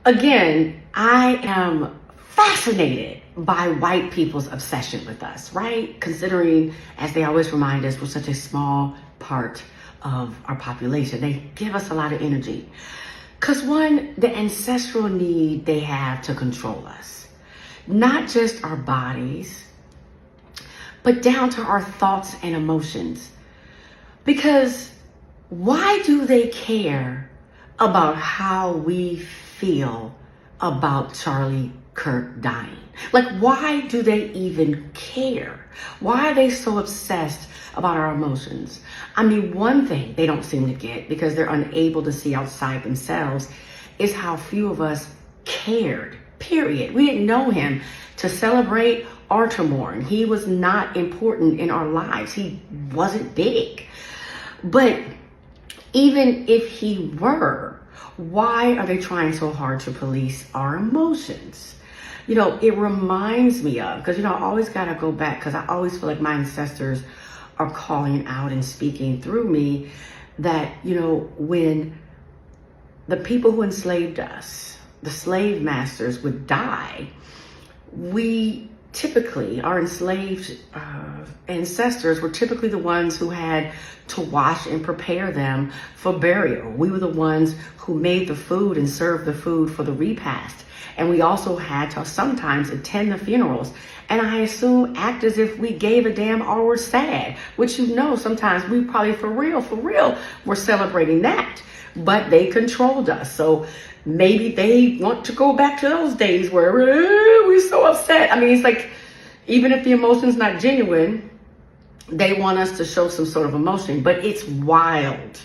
again, I am fascinated by white people's obsession with us, right? Considering, as they always remind us, we're such a small part of our population. They give us a lot of energy. Because one, the ancestral need they have to control us, not just our bodies, but down to our thoughts and emotions. Because why do they care about how we feel about Charlie Kirk dying? Like, why do they even care? Why are they so obsessed about our emotions? I mean, one thing they don't seem to get, because they're unable to see outside themselves, is how few of us cared, period. We didn't know him to celebrate or to mourn. He was not important in our lives. He wasn't big. But even if he were, why are they trying so hard to police our emotions? You know, it reminds me of, because, I always got to go back, because I always feel like my ancestors are calling out and speaking through me that, when the people who enslaved us, the slave masters, would die, we typically, our enslaved ancestors were typically the ones who had to wash and prepare them for burial. We were the ones who made the food and served the food for the repast. And we also had to sometimes attend the funerals. And I assume act as if we gave a damn or were sad, which sometimes we probably for real, were celebrating that. But they controlled us. So maybe they want to go back to those days where we're so upset. I mean, it's like, even if the emotion's not genuine, they want us to show some sort of emotion. But it's wild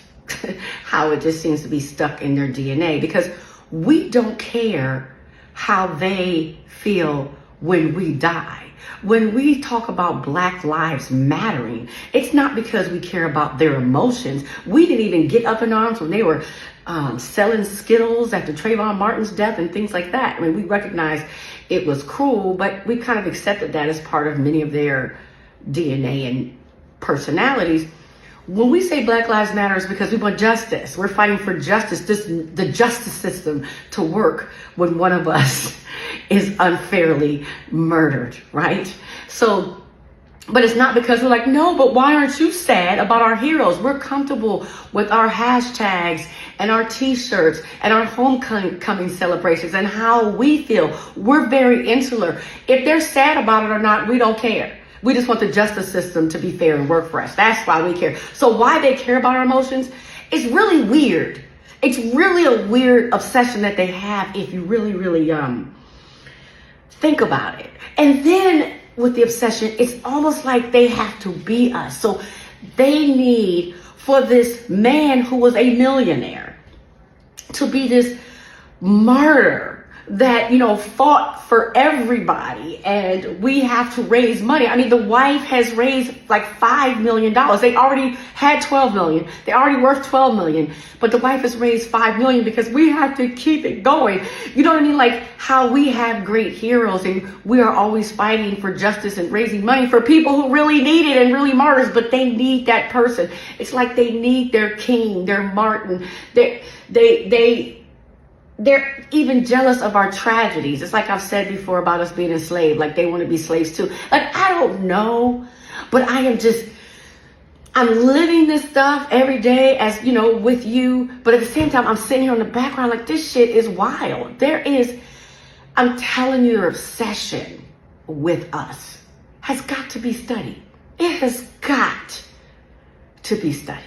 how it just seems to be stuck in their DNA, because we don't care how they feel when we die. When we talk about Black Lives Mattering, it's not because we care about their emotions. We didn't even get up in arms when they were selling Skittles after Trayvon Martin's death and things like that. I mean, we recognize it was cruel, but we kind of accepted that as part of many of their DNA and personalities. When we say Black Lives Matter, it's because we want justice. We're fighting for justice, the justice system to work when one of us is unfairly murdered, right? So, but it's not because we're like, no, but why aren't you sad about our heroes? We're comfortable with our hashtags and our t-shirts and our homecoming celebrations and how we feel. We're very insular. If they're sad about it or not, we don't care. We just want the justice system to be fair and work for us. That's why we care. So why they care about our emotions is really weird. It's really a weird obsession that they have if you really, really think about it. And then with the obsession, it's almost like they have to be us. So they need for this man who was a millionaire to be this martyr that, fought for everybody, and we have to raise money. I mean, the wife has raised like $5 million. They already had 12 million. They're already worth 12 million, but the wife has raised 5 million because we have to keep it going. You know what I mean? Like how we have great heroes and we are always fighting for justice and raising money for people who really need it and really martyrs, but they need that person. It's like they need their king, their Martin. They're even jealous of our tragedies. It's like I've said before about us being enslaved, like they want to be slaves too. Like, I don't know, but I'm living this stuff every day as, with you. But at the same time, I'm sitting here in the background like, this shit is wild. I'm telling you, your obsession with us has got to be studied. It has got to be studied.